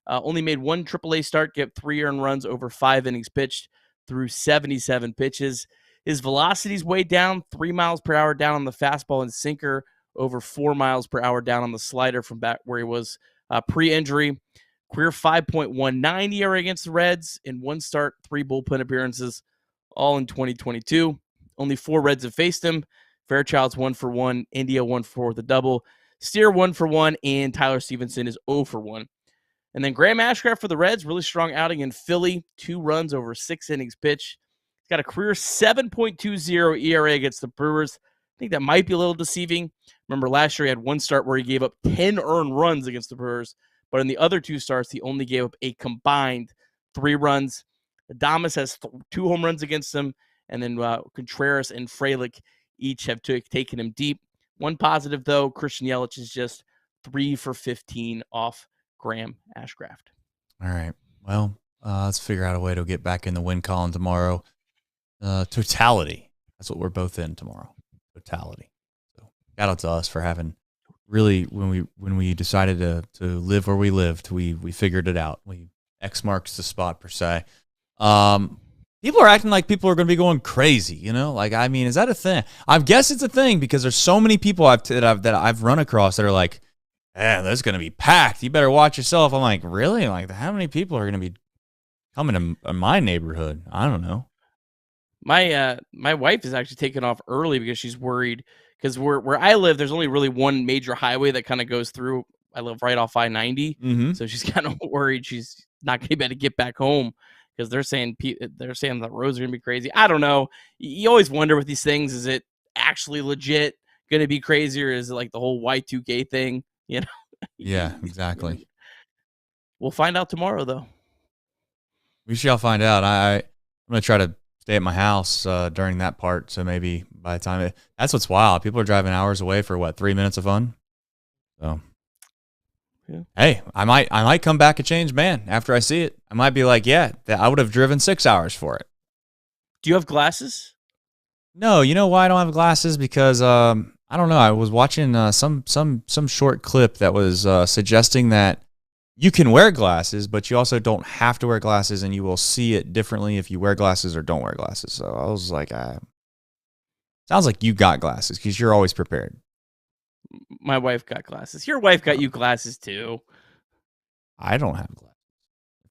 Only made 1 Triple-A start, gave 3 earned runs over 5 innings pitched through 77 pitches. His velocity's way down, 3 miles per hour down on the fastball and sinker, over 4 miles per hour down on the slider from back where he was pre-injury. Career 5.19 ERA against the Reds in 1 start, 3 bullpen appearances, all in 2022. Only 4 Reds have faced him. Fairchild's 1 for 1, India 1 for 4 with a double, Steer 1 for 1, and Tyler Stevenson is 0 for 1. And then Graham Ashcraft for the Reds, really strong outing in Philly, 2 runs over 6 innings pitched. He's got a career 7.20 ERA against the Brewers. I think that might be a little deceiving. Remember, last year he had 1 start where he gave up 10 earned runs against the Brewers, but in the other 2 starts, he only gave up a combined 3 runs. Adames has 2 home runs against him, and then Contreras and Frelick each have taken him deep. One positive, though, Christian Yelich is just 3 for 15 off Graham Ashcraft. All right. Well, let's figure out a way to get back in the win column tomorrow. Totality. That's what we're both in tomorrow. Totality. So shout out to us for having really, when we decided to live where we lived, we figured it out. X marks the spot per se. People are acting like people are going to be going crazy, you know? Like, I mean, is that a thing? I guess it's a thing because there's so many people that I've run across that are like, "Man, that's going to be packed. You better watch yourself." I'm like, really? Like, how many people are going to be coming to my neighborhood? I don't know. My wife is actually taking off early because she's worried because where I live, there's only really one major highway that kind of goes through. I live right off I-90, so she's kind of worried she's not going to be able to get back home because they're saying the roads are going to be crazy. I don't know. You always wonder with these things: is it actually legit going to be crazy, or is it like the whole Y2K thing? You know? Yeah, exactly. We'll find out tomorrow, though. We shall find out. I'm going to try to stay at my house during that part, so maybe by the time that's what's wild. People are driving hours away for what, 3 minutes of fun. So, yeah. Hey, I might come back a changed man after I see it. I might be like, yeah, I would have driven 6 hours for it. Do you have glasses? No, you know why I don't have glasses? Because I don't know. I was watching some short clip that was suggesting that you can wear glasses, but you also don't have to wear glasses, and you will see it differently if you wear glasses or don't wear glasses. So I was like, sounds like you got glasses because you're always prepared. My wife got glasses. Your wife got you glasses too. I don't have glasses.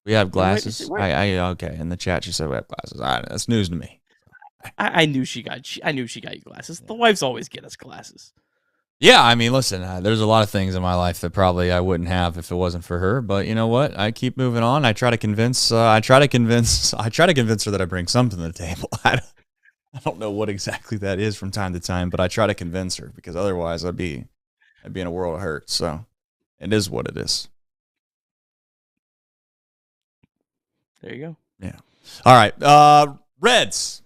We have glasses. I okay. In the chat, she said we have glasses. All right, that's news to me. I knew she got you glasses. The wives always get us glasses. Yeah, I mean, listen, there's a lot of things in my life that probably I wouldn't have if it wasn't for her. But you know what? I keep moving on. I try to convince her that I bring something to the table. I don't know what exactly that is from time to time, but I try to convince her because otherwise I'd be in a world of hurt. So it is what it is. There you go. Yeah. All right. Reds.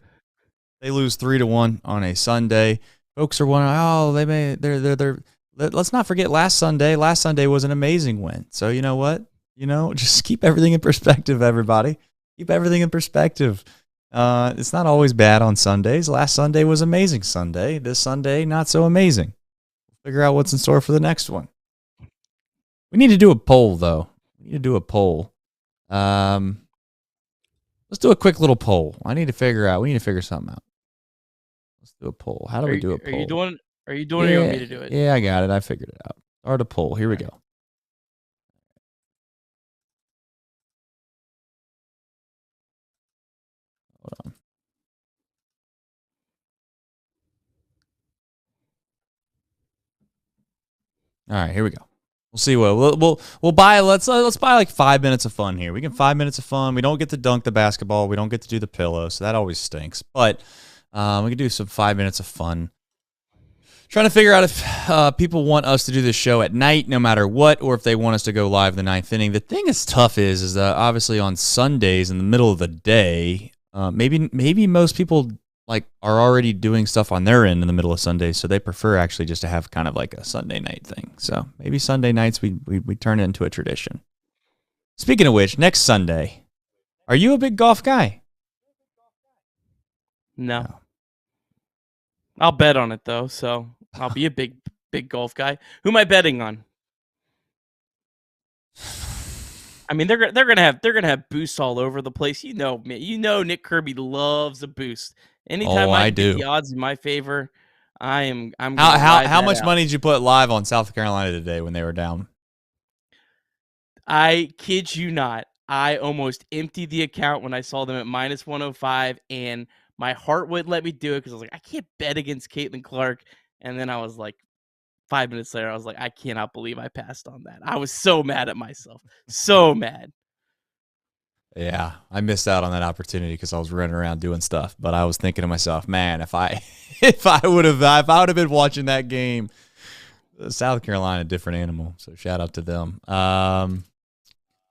They lose 3-1 on a Sunday. Folks are wondering, they're let's not forget last Sunday. Last Sunday was an amazing win. So you know what? Just keep everything in perspective, everybody. Keep everything in perspective. It's not always bad on Sundays. Last Sunday was amazing Sunday. This Sunday, not so amazing. Figure out what's in store for the next one. We need to do a poll, though. Let's do a quick little poll. We need to figure something out. Let's do a poll. How do we do a poll? Are you doing it or you want me to do it? Yeah, I got it. I figured it out. Start a poll. Here we go. Hold on. All right, here we go. We'll see what we'll buy. Let's buy like 5 minutes of fun here. We get 5 minutes of fun. We don't get to dunk the basketball. We don't get to do the pillow, so that always stinks. But we can do some 5 minutes of fun. Trying to figure out if people want us to do this show at night, no matter what, or if they want us to go live in the ninth inning. The thing that's tough is that obviously on Sundays in the middle of the day, maybe most people are already doing stuff on their end in the middle of Sundays, so they prefer actually just to have kind of like a Sunday night thing. So maybe Sunday nights we turn it into a tradition. Speaking of which, next Sunday, are you a big golf guy? No. I'll bet on it though, so I'll be a big golf guy. Who am I betting on? I mean, they're gonna have boosts all over the place. Man. Nick Kirby loves a boost. Anytime I do. get the odds in my favor, I'm. How much money did you put live on South Carolina today when they were down? I kid you not. I almost emptied the account when I saw them at -105, and my heart wouldn't let me do it because I was like, I can't bet against Caitlin Clark. And then I was like, 5 minutes later, I was like, I cannot believe I passed on that. I was so mad at myself. So mad. Yeah, I missed out on that opportunity because I was running around doing stuff. But I was thinking to myself, man, if I would have been watching that game, South Carolina, different animal. So shout out to them.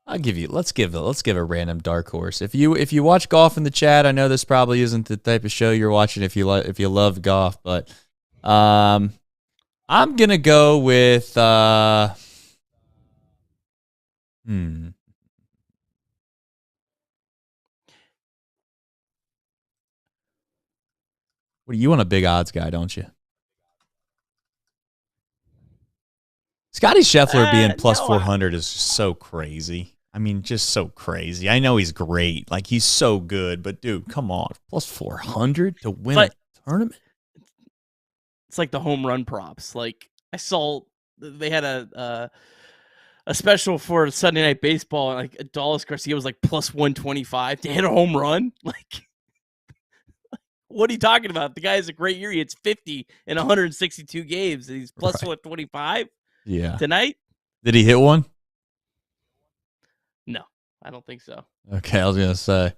Let's give a random dark horse. If you watch golf in the chat, I know this probably isn't the type of show you're watching if you love golf, but I'm gonna go with What you want a big odds guy, don't you? Scotty Scheffler being plus 400 is just so crazy. I mean, just so crazy. I know he's great. Like, he's so good. But, dude, come on. Plus 400 to win a tournament? It's like the home run props. Like, I saw they had a special for Sunday Night Baseball. And, like, Adolis Garcia was, like, plus 125 to hit a home run. Like, what are you talking about? The guy has a great year. He hits 50 in 162 games. And he's plus 125? Yeah. Tonight? Did he hit one? No, I don't think so. Okay, I was going to say.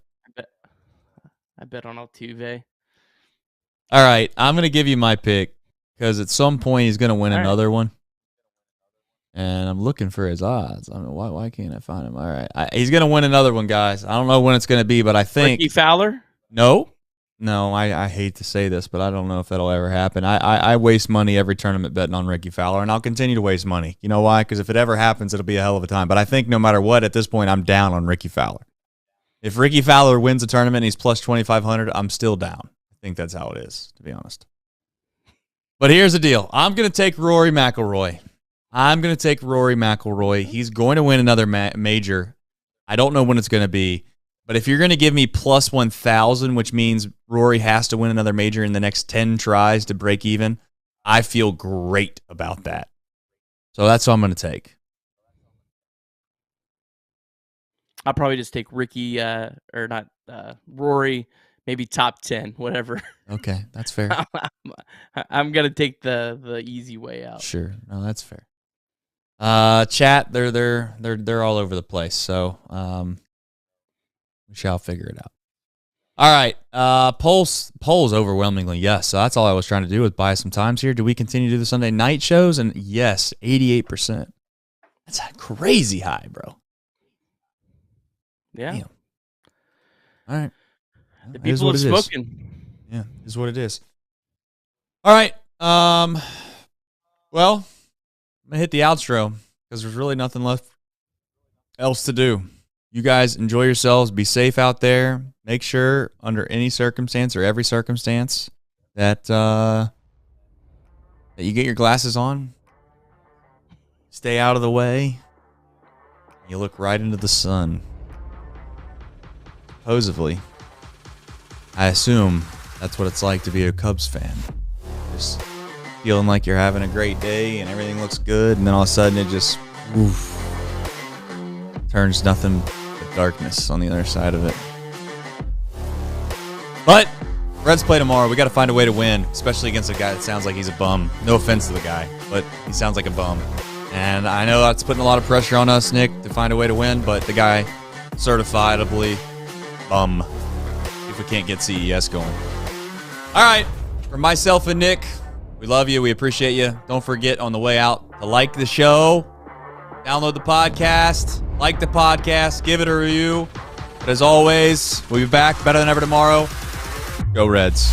I bet on Altuve. All right, I'm going to give you my pick because at some point he's going to win another one. And I'm looking for his odds. I mean, why can't I find him? All right. He's going to win another one, guys. I don't know when it's going to be, but I think. Ricky Fowler? No. No, I hate to say this, but I don't know if that'll ever happen. I waste money every tournament betting on Ricky Fowler, and I'll continue to waste money. You know why? Because if it ever happens, it'll be a hell of a time. But I think no matter what, at this point, I'm down on Ricky Fowler. If Ricky Fowler wins a tournament and he's plus 2,500, I'm still down. I think that's how it is, to be honest. But here's the deal. I'm going to take Rory McIlroy. He's going to win another major. I don't know when it's going to be. But if you're going to give me plus 1,000, which means Rory has to win another major in the next 10 tries to break even, I feel great about that. So that's what I'm going to take. I'll probably just take Ricky, Rory, maybe top 10, whatever. Okay, that's fair. I'm going to take the easy way out. Sure. No, that's fair. Chat, they're all over the place. So, we shall figure it out. All right. Polls overwhelmingly yes. So that's all I was trying to do was buy some times here. Do we continue to do the Sunday night shows? And yes, 88%. That's a crazy high, bro. Yeah. Damn. All right. The people have spoken. Yeah, is what it is. All right. Well, I'm gonna hit the outro because there's really nothing left else to do. You guys enjoy yourselves. Be safe out there. Make sure under any circumstance or every circumstance that you get your glasses on. Stay out of the way. You look right into the sun. Supposedly, I assume that's what it's like to be a Cubs fan. Just feeling like you're having a great day and everything looks good, and then all of a sudden it just turns nothing but darkness on the other side of it. But Reds play tomorrow. We got to find a way to win, especially against a guy that sounds like he's a bum. No offense to the guy, but he sounds like a bum. And I know that's putting a lot of pressure on us, Nick, to find a way to win, but the guy certifiably bum if we can't get CES going. All right, for myself and Nick, we love you. We appreciate you. Don't forget on the way out to like the show, download the podcast, like the podcast, give it a review. But as always, we'll be back better than ever tomorrow. Go Reds.